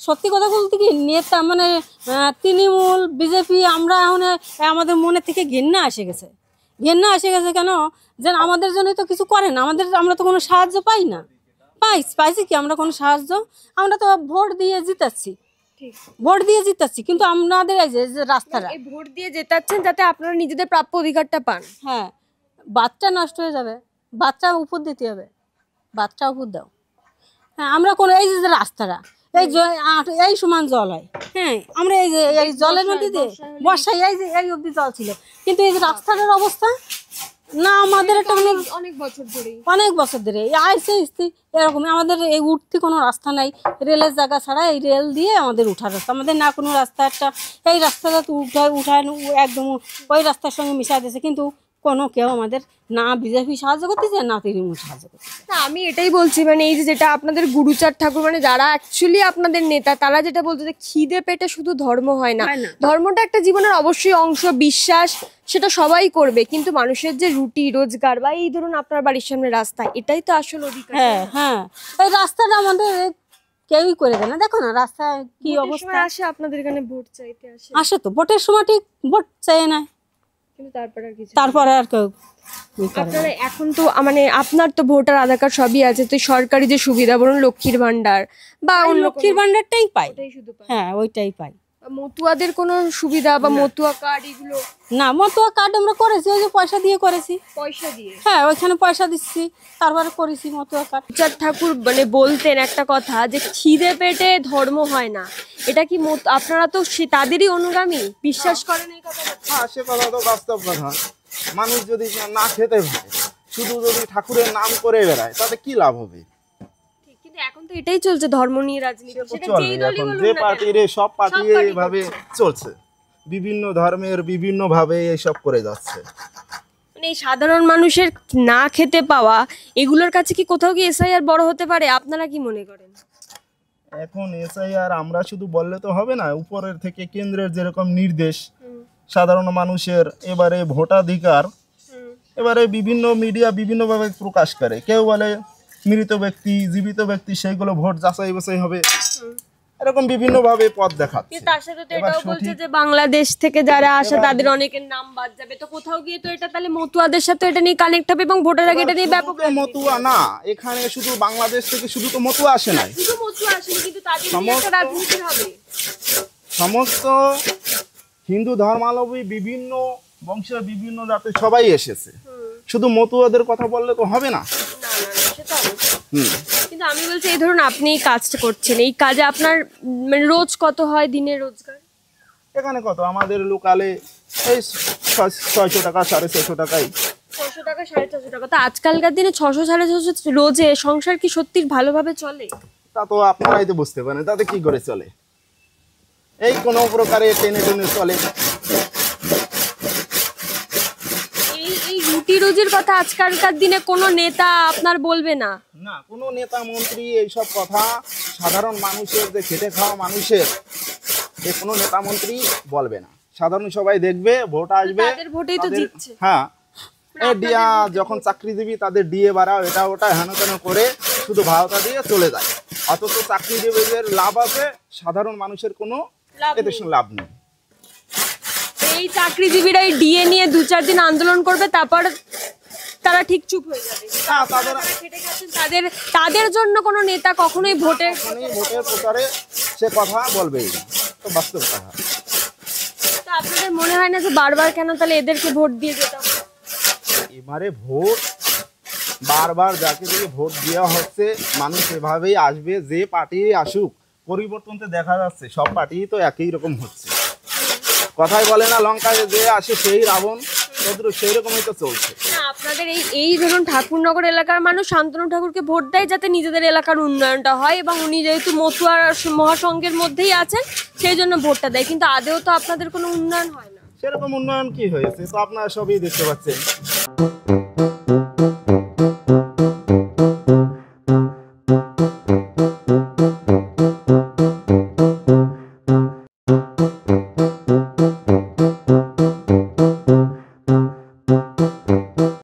সত্যি কথা বলতে কি নেতা মানে তৃণমূল বিজেপি আমরা এখন আমাদের মনে থেকে ঘেন্না এসে গেছে। ঘেন্না এসে গেছে কেন? যে আমাদের জন্য তো কিছু করে না, আমরা তো কোনো সাহায্য পাই না। পাইছি কি আমরা কোনো সাহায্য? আমরা তো ভোট দিয়ে জিতাচ্ছি, ভোট দিয়ে জিতাচ্ছি, কিন্তু আমাদের এই যে রাস্তাটা ভোট দিয়ে জেতাচ্ছেন যাতে আপনারা নিজেদের প্রাপ্য অধিকারটা পান। হ্যাঁ, বাচ্চা নষ্ট হয়ে যাবে, বাচ্চা উপর দিতে হবে, বাচ্চা উপর দাও। হ্যাঁ, আমরা কোনো এই যে রাস্তাটা এই সমান জল হয়। হ্যাঁ, আমরা এই যে এই জলের মধ্যে দিয়ে বর্ষায় এই যে এই অবধি জল ছিল, কিন্তু এই যে রাস্তাটার অবস্থা না আমাদের একটা মানে অনেক বছর ধরে আইসে এরকম আমাদের এই উঠতে কোনো রাস্তা নাই, রেলের জায়গা ছাড়া এই রেল দিয়ে আমাদের উঠার রাস্তা, আমাদের না কোনো রাস্তা। একটা এই রাস্তাটা তো উঠায় একদম ওই রাস্তার সঙ্গে মিশা দিয়েছে, কিন্তু কোনো কেউ আমাদের না বিজেপি সাহায্য করতেছে না তৃণমূল সাহায্য করতেছে। না, আমি এটাই বলছি, মানে এই যে যেটা আপনাদের গুরুচাঁদ ঠাকুর মানে যারা অ্যাকচুয়ালি আপনাদের নেতা, তারা যেটা বলতে যে খিদে পেটে শুধু ধর্ম হয় না, ধর্মটা একটা জীবনের অবশ্যই অংশ, বিশ্বাস সেটা সবাই করবে, কিন্তু মানুষের যে রুটি রোজগার বা এই ধরুন আপনার বাড়ির সামনে রাস্তা, এটাই তো আসল অধিকার। হ্যাঁ হ্যাঁ, এই রাস্তাটা আমাদের কেউই করে দেয় না। দেখো না রাস্তায় কি অবস্থা। আসে আপনাদের এখানে ভোট চাইতে আসে তো ভোটের সময় ঠিক ভোট চাই না, কিন্তু তারপরে আর কেউ আপনারা এখন তো মানে আপনার তো ভোটার আধার কার্ড সবই আছে, তো সরকারি যে সুবিধা বলুন লক্ষ্মীর ভান্ডার বা লক্ষ্মীর ভান্ডারটাই পাই, হ্যাঁ ওইটাই পাই। মতুয়াদের কোনো সুবিধা বা মতুয়া কার্ড এগুলো না, মতুয়া কার্ড আমরা করেছি, ওই যে পয়সা দিয়ে করেছি, পয়সা দিয়ে। হ্যাঁ ওইখানে পয়সা দিচ্ছি, তারপরে করেছি মতুয়া কার্ড। চাঁদ ঠাকুর মানে বলতেন একটা কথা যে খিদে পেটে ধর্ম হয় না, এটা কি আপনারা তো তাদেরই অনুগামী, বিশ্বাস করেন এই কথাটা? হ্যাঁ, সে কথা তো বাস্তব কথা। মানুষ যদি না খেতে পারে, শুধু যদি ঠাকুরের নাম করে বেড়ায়, তাতে কি লাভ হবে? কিন্তু এখন তো এটাই চলছে, ধর্ম নিয়ে রাজনীতি, যে পার্টির সব পার্টি এইভাবে চলছে, বিভিন্ন ধর্মের বিভিন্ন ভাবে এইসব করে যাচ্ছে। মানে এই সাধারণ মানুষের না খেতে পাওয়া এগুলোর কাছে কি কোথাও কি এসআইআর বড় হতে পারে? আপনারা কি মনে করেন? এখন এসআইআর আমরা শুধু বললে তো হবে না, উপরের থেকে কেন্দ্রের যেরকম নির্দেশ সাধারণ মানুষের এবারে ভোটাধিকার, এবারে বিভিন্ন মিডিয়া বিভিন্নভাবে প্রকাশ করে। কেউ বলে মৃত ব্যক্তি, জীবিত ব্যক্তি, সেইগুলো ভোট যাচাই বাছাই হবে, এরকম বিভিন্ন ভাবে পথ দেখাচ্ছে। তার সাথে তো এটাও বলছে যে বাংলাদেশ থেকে যারা আসে তাদের অনেকের নাম বাদ যাবে, তো কোথাও গিয়ে তো এটা তাহলে মতুয়াদের সাথে এটা নিয়ে কানেক্ট হবে এবং ভোটার আগে এটা নিয়ে ব্যাপক। মতুয়া না, এখানে শুধু বাংলাদেশ থেকে শুধু তো মতুয়া আসে নাই, শুধু মতুয়া আসেনি, কিন্তু তাদের নিয়ে একটা রাজনীতি হবে। সমস্ত হিন্দু ধর্মাবলম্বী বিভিন্ন বংশের বিভিন্ন জাতের সবাই এসেছে, শুধু মতুয়াদের কথা বললে তো হবে না। কিন্তু আমি বলছি এই ধরুন আপনি এই কাজটা করছেন, এই কাজে আপনার মানে রোজ কত হয় দিনের রোজগার? এখানে কত আমাদের লোকালে এই 600 টাকা 650 টাকাই। 600 টাকা 650 টাকা, তো আজকালকার দিনে 600 650 রোজে সংসার কি সত্যি ভালোভাবে চলে? তা তো আপনারাই তো বুঝতে পারেন, তাতে কি করে চলে? এই কোনো প্রকারে টেনে টেনে চলে। এই রুটি রোজির কথা আজকালকার দিনে কোনো নেতা আপনার বলবে না? না, কোনো নেতা মন্ত্রী এইসব কথা সাধারণ মানুষের, যে খেটে খাওয়া মানুষের, যে কোনো নেতা মন্ত্রী বলবে না। সাধারণ সবাই দেখবে, ভোট আসবে, তাদের ভোটেই তো জিতছে। হ্যাঁ, ডিয়া যখন চাকরিজীবী তাদের ডিএ বাড়াও, এটা ওটা হেন তেন করে শুধু ভাড়াটা দিয়ে চলে যায়, অথচ চাকরিজীবীদের লাভ আছে, সাধারণ মানুষের কোনো এতে লাভ নেই। এই চাকরিজীবীরা এই ডিএ নিয়ে 2-4 দিন আন্দোলন করবে, তারপর তারা ঠিক চুপ হয়ে যাবে। তাদের জন্য কোনো নেতা কখনোই ভোটের প্রচারে সে কথা বলবেই না, তো বাস্তব কথা। তো আপনাদের মনে হয় না যে বারবার কেন তাহলে এদেরকে ভোট দিয়ে যেতে হবে? এবারে ভোট বারবার যাকে দিয়ে ভোট দেওয়া হচ্ছে, মানুষ এভাবেই আসবে, যে পার্টি আসুক। পরিবর্তন তো দেখা যাচ্ছে, সব পার্টি তো একই রকম হচ্ছে। কথাই বলে না, লঙ্কায় যে আসে সেই রাবণ, সেই রকমই তো চলছে। আপনাদের এই ধরুন ঠাকুরনগর এলাকার মানুষ শান্তনু ঠাকুরকে ভোট দেয় যাতে নিজেদের এলাকার উন্নয়নটা হয়, এবং উনি যেহেতু মতুয়ার মহাসংঘের মধ্যেই আছেন সেই জন্য ভোটটা দেয়, কিন্তু আদেও তো আপনাদের কোনো উন্নয়ন হয় না। সেরকম উন্নয়ন কি হয়েছে তো আপনারা সবই দেখতে পাচ্ছেন।